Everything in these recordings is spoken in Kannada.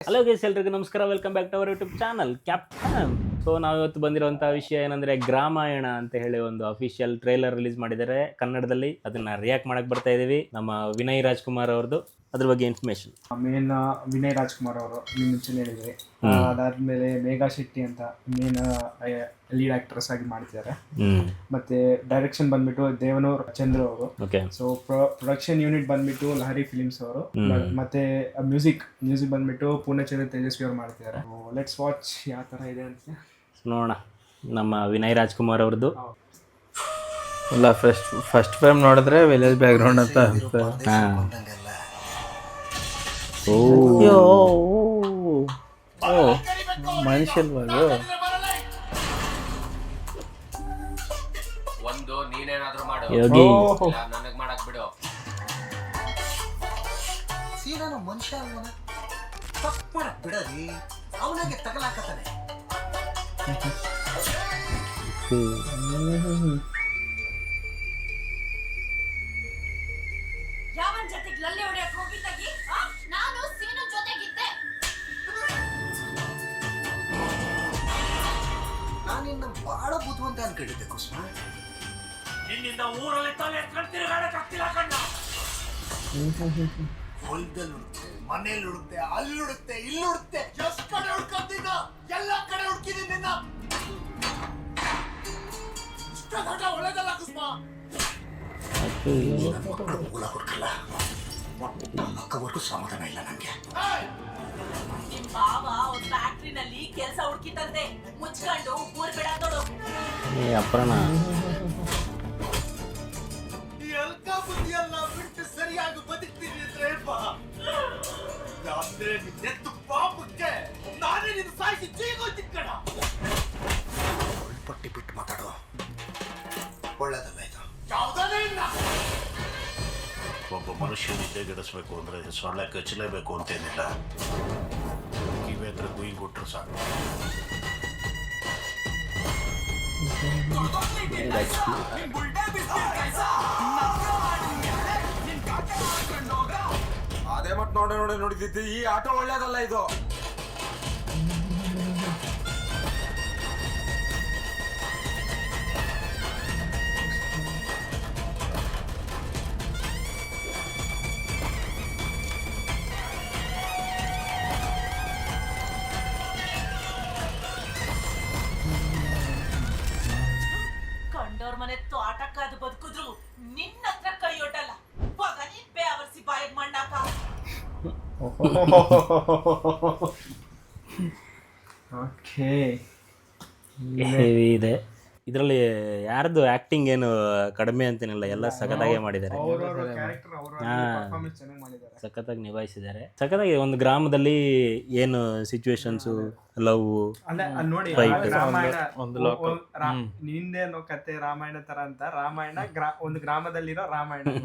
ಹಲೋ ಗೈಸ್, ಎಲ್ರಿಗೂ ನಮಸ್ಕಾರ. Welcome back to our YouTube channel captain. So ನಾವು ಇವತ್ತು ಬಂದಿರುವಂತಹ ವಿಷಯ ಏನಂದ್ರೆ ಗ್ರಾಮಾಯಣ ಅಂತ ಹೇಳಿ ಒಂದು ಅಫಿಷಿಯಲ್ ಟ್ರೈಲರ್ ರಿಲೀಸ್ ಮಾಡಿದ್ದಾರೆ ಕನ್ನಡದಲ್ಲಿ. ಅದನ್ನ ರಿಯಾಕ್ಟ್ ಮಾಡಕ್ ಬರ್ತಾ ಇದೀವಿ. ನಮ್ಮ ವಿನಯ್ ರಾಜ್ಕುಮಾರ್ ಅವ್ರದ್ದು ಅದ್ರ ಬಗ್ಗೆ ಇನ್ಫಾರ್ಮೇಶನ್. ಮೇನ್ ವಿನಯ್ ರಾಜ್ಕುಮಾರ್ ಅವರು ನಿಮ್ಮ ಮುಂಚೆನೇ ಹೇಳಿದ್ರಿ. ಅದಾದ್ಮೇಲೆ ಮೇಘಾ ಶೆಟ್ಟಿ ಅಂತ ಮೇನ್ ಲೀಡ್ ಆಕ್ಟ್ರೆಸ್ ಆಗಿ ಮಾಡ್ತಿದ್ದಾರೆ. ಮತ್ತೆ ಡೈರೆಕ್ಷನ್ ಬಂದ್ಬಿಟ್ಟು ದೇವನೂರ್ ಚಂದ್ರ ಅವರು. ಸೊ ಪ್ರೊಡಕ್ಷನ್ ಯೂನಿಟ್ ಬಂದ್ಬಿಟ್ಟು ಲಹರಿ ಫಿಲಿಮ್ಸ್ ಅವರು. ಮತ್ತೆ ಮ್ಯೂಸಿಕ್ ಬಂದ್ಬಿಟ್ಟು ಪೂರ್ಣಚಂದ್ರ ತೇಜಸ್ವಿ ಅವರು ಮಾಡ್ತಿದ್ದಾರೆ. ಲೆಟ್ಸ್ ವಾಚ್ ಯಾವ ತರ ಇದೆ ಅಂತ ನೋಡೋಣ. ನಮ್ಮ ವಿನಯ್ ರಾಜ್ಕುಮಾರ್ ಅವ್ರದ್ದು ಇಲ್ಲ, ಫಸ್ಟ್ ಫಿಲ್ಮ್ ನೋಡಿದ್ರೆ ವಿಲೇಜ್ ಬ್ಯಾಕ್ಗ್ರೌಂಡ್ ಅಂತ ಮನುಷ್ಯಲ್ವಾಗ ಒಂದು ನೀನೇನಾದ್ರೂ ಮಾಡು, ಯೋಗಿ ನನಗ್ ಮಾಡಕ್ ಬಿಡು. ಸೀನಾನು ಮನುಷ್ಯ ಅಲ್ವನ, ತಪ್ಪು ಮಾಡಕ್ ಬಿಡರಿ, ಅವನಿಗೆ ತಗಲಾಕತಾನೆ. ಯಾವನ್ ಜೊತೆಗೆ ಲಲ್ಲಿ ಹೊಡೆಯಕ್ ಹೋಗಿದ್ದಾಗಿ ನಾನು ಸೀನು ಜೊತೆಗಿದ್ದೆ. ನಾನಿನ್ನ ಬಹಳ ಬುದ್ಧಿವಂತ ಅನ್ಕೊಂಡಿದ್ದೆ ಕುಸುಮ. ನಿನ್ನಿಂದ ಊರಲ್ಲಿ ತಲೆ ಎತ್ಕೊಂಡು ತಿರುಗಾಡಕ್ ಆಗ್ತಿಲ್ಲ ಕಣ್ಣ. ಹೊಲದಲ್ಲಿ ಹುಡುಕ್ತೆ, ಮನೇಲಿ ಹುಡುಕ್ತೆ, ಅಲ್ಲಿ ಹುಡುಕ್ತೆ, ಇಲ್ಲಿ ಹುಡುಕ್ತೆ, ಎಷ್ಟು ಕಡೆ ಹುಡ್ಕೊಂಡಿದ್ದ, ಎಲ್ಲ ಕಡೆ ಹುಡುಕಿದ್ದೀನಿ ನಿನ್ನ. ಇಷ್ಟ ದೊಡ್ಡ ಒಳ್ಳೆದಲ್ಲ ಕುಸುಮ. ಮೂಲ ಹುಡುಕಲ್ಲ, ಅಕ್ಕವರೆಗೂ ಸಮಾಧಾನ ಇಲ್ಲ ನಂಗೆ. ನಿಮ್ ಬಾವ ಅವ್ರ ಫ್ಯಾಕ್ಟ್ರಿನಲ್ಲಿ ಕೆಲಸ ಹುಡುಕಿತಂತೆ, ಮುಚ್ಕೊಂಡು ಊರ್ ಬಿಡ ನೋಡು. ಅಪ್ರಣ ಈ ಅಲ್ಕ ಬುದ್ಧಿಯನ್ನ ಬಿಟ್ಟು ಸರಿಯಾಗಿ ಬದುಕ್ತೀನಿ ಅಂದ್ರೆ ಅಂದ್ರೆ ನಿನ್ನೆತ್ತು ಪಾಪಕ್ಕೆ ನಾನೇ ನಿನ್ನ ಸಾಯಿಸಿ ಜೀಗೋಯ್ತಿಕ್ಕಣ. ಪಟ್ಟಿ ಬಿಟ್ಟು ಮಾತಾಡೋ, ಒಳ್ಳೇದಲ್ಲ ಇದು. ಯಾವುದೇ ಇಲ್ಲ. ಒಬ್ಬ ಮನುಷ್ಯ ನಿದ್ದೆಗೆಡಿಸ್ಬೇಕು ಅಂದರೆ ಸೊಳ್ಳೆ ಕಚ್ಚಲೇಬೇಕು ಅಂತೇನಿಲ್ಲ. ಕಿವಿ ಹತ್ರ ಗುಯಿ ಕೊಟ್ಟರು ಸಾಕು. ಅದೇ ಮತ್ ನೋಡಿದ್ದಿ ಈ ಆಟೋ ಒಳ್ಳೇದಲ್ಲ ಇದು. ಕಂಡೋರ್ ಮನೆ ತೋಟಕ್ಕಾದ ಬದುಕಿದ್ರು ನಿನ್ನ ಹತ್ರ ಕೈ ಒಡ್ಡಲ್ಲ. ಇವಾಗ ನೀನ್ ಬೇವರ್ಸಿ ಬಾಯಿಗೆ ಮಣ್ಣಾಕ. ಓಕೆ. ಹೆವಿ ಇದೆ. ಇದರಲ್ಲಿ ಯಾರ್ದು ಆಕ್ಟಿಂಗ್ ಏನು ಕಡಿಮೆ ಅಂತೇನಿಲ್ಲ, ಎಲ್ಲ ಸಖತ್ತಾಗೆ ಮಾಡಿದ್ದಾರೆ. ಕ್ಯಾರೆಕ್ಟರ್ ಅವರ ಪರ್ಫಾರ್ಮೆನ್ಸ್ ಚೆನ್ನಾಗಿ ಮಾಡಿದ್ದಾರೆ. ಸಖತ್ತಾಗಿ ನಿಭಾಯಿಸಿದ್ದಾರೆ. ಸಖತ್ತಾಗಿ ಒಂದು ಗ್ರಾಮದಲ್ಲಿ ಏನು ಸಿಚುವೇಶನ್ಸು, ಲವ್, ಅಲ್ಲ ಅಲ್ಲಿ ನೋಡಿ, Fight. ರಾಮಾಯಣ ಒಂದು ಲೋಕ. ನಿಂದೇನೋ ಕತೆ ರಾಮಾಯಣ ತರ ಅಂತ, ರಾಮಾಯಣ ಒಂದು ಗ್ರಾಮದಲ್ಲಿರೋ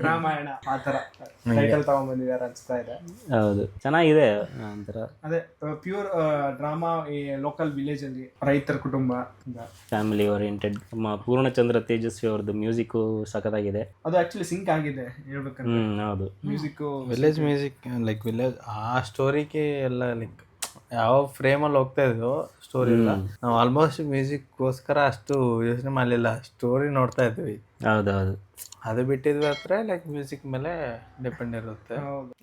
ಗ್ರಾಮಾಯಣ ಆ ತರ ಟೈಟಲ್ ತಗೊಂಡ್ಬಂದಿದ್ದಾರೆ ಅನ್ಸ್ತಾ ಇದೆ. ಹೌದು, ಚೆನ್ನಾಗಿದೆ. ಒಂಥರ ಅದೇ ಪ್ಯೂರ್ ಡ್ರಾಮಾ. ಈ ಲೋಕಲ್ ವಿಲೇಜ್ ಅಲ್ಲಿ ರೈತರ ಕುಟುಂಬ, ಫ್ಯಾಮಿಲಿ ಓರಿಯೆಂಟೆಡ್. ನಮ್ಮ ಪೂರ್ಣಚಂದ್ರ ತೇಜಸ್ವಿ ಅವ್ರದ್ದು ಮ್ಯೂಸಿಕ್ ಸಖತ್ತಾಗಿದೆ. ಅದು ಆಕ್ಚುಲಿ ಸಿಂಕ್ ಆಗಿದೆ ಹೇಳ್ಬೇಕಂದ್ರೆ. ಹೌದು. Music village music like village ಆ ಸ್ಟೋರಿಗೆ ಎಲ್ಲ ಲೈಕ್ ಯಾವ ಫ್ರೇಮಲ್ಲಿ ಹೋಗ್ತಾ ಇದ್ವು ಸ್ಟೋರಿ ಇಲ್ಲ. ನಾವು ಆಲ್ಮೋಸ್ಟ್ ಮ್ಯೂಸಿಕ್ಗೋಸ್ಕರ ಅಷ್ಟು ಯೋಚನೆ ಮಾಡಲಿಲ್ಲ, ಸ್ಟೋರಿ ನೋಡ್ತಾ ಇದ್ವಿ. ಹೌದೌದು. ಅದು ಬಿಟ್ಟಿದ್ವಿ ಹತ್ರ ಲೈಕ್ ಮ್ಯೂಸಿಕ್ ಮೇಲೆ ಡಿಪೆಂಡ್ ಇರುತ್ತೆ.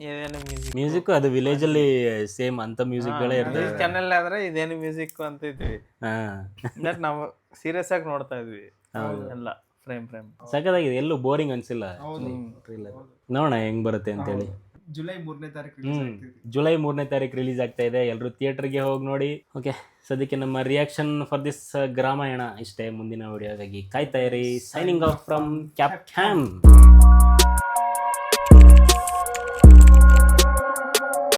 ಏನೇನು ಮ್ಯೂಸಿಕ್ ಅದು ವಿಲೇಜ್ ಅಲ್ಲಿ ಸೇಮ್ ಅಂತ ಮ್ಯೂಸಿಕ್ಗಳೇ ಇರ್ತವೆ. ಚಾನೆಲ್ ಆದ್ರೆ ಇದೇನು ಮ್ಯೂಸಿಕ್ ಅಂತ ಇದ್ವಿ. ಬಟ್ ನಾವು ಸೀರಿಯಸ್ ಆಗಿ ನೋಡ್ತಾ ಇದ್ವಿ ಎಲ್ಲ ಫ್ರೇಮ್. ಸಖತ್ತಾಗಿದೆ, ಎಲ್ಲೂ ಬೋರಿಂಗ್ ಅನ್ಸಿಲ್ಲ. ನೋಡೋಣ ಹೆಂಗ್ ಬರುತ್ತೆ ಅಂತೇಳಿ. ಜುಲೈ 3ನೇ ತಾರೀಕು ಜುಲೈ 3ನೇ ತಾರೀಕು ರಿಲೀಸ್ ಆಗ್ತಾ ಇದೆ. ಎಲ್ಲರೂ ಥಿಯೇಟರ್ಗೆ ಹೋಗಿ ನೋಡಿ. ಓಕೆ, ಸದ್ಯಕ್ಕೆ ನಮ್ಮ ರಿಯಾಕ್ಷನ್ ಫಾರ್ ದಿಸ್ ಗ್ರಾಮಾಯಣ ಇಷ್ಟೇ. ಮುಂದಿನ ವಿಡಿಯೋಗಾಗಿ ಕಾಯ್ತಾ ಇರಿ. Signing off from captain.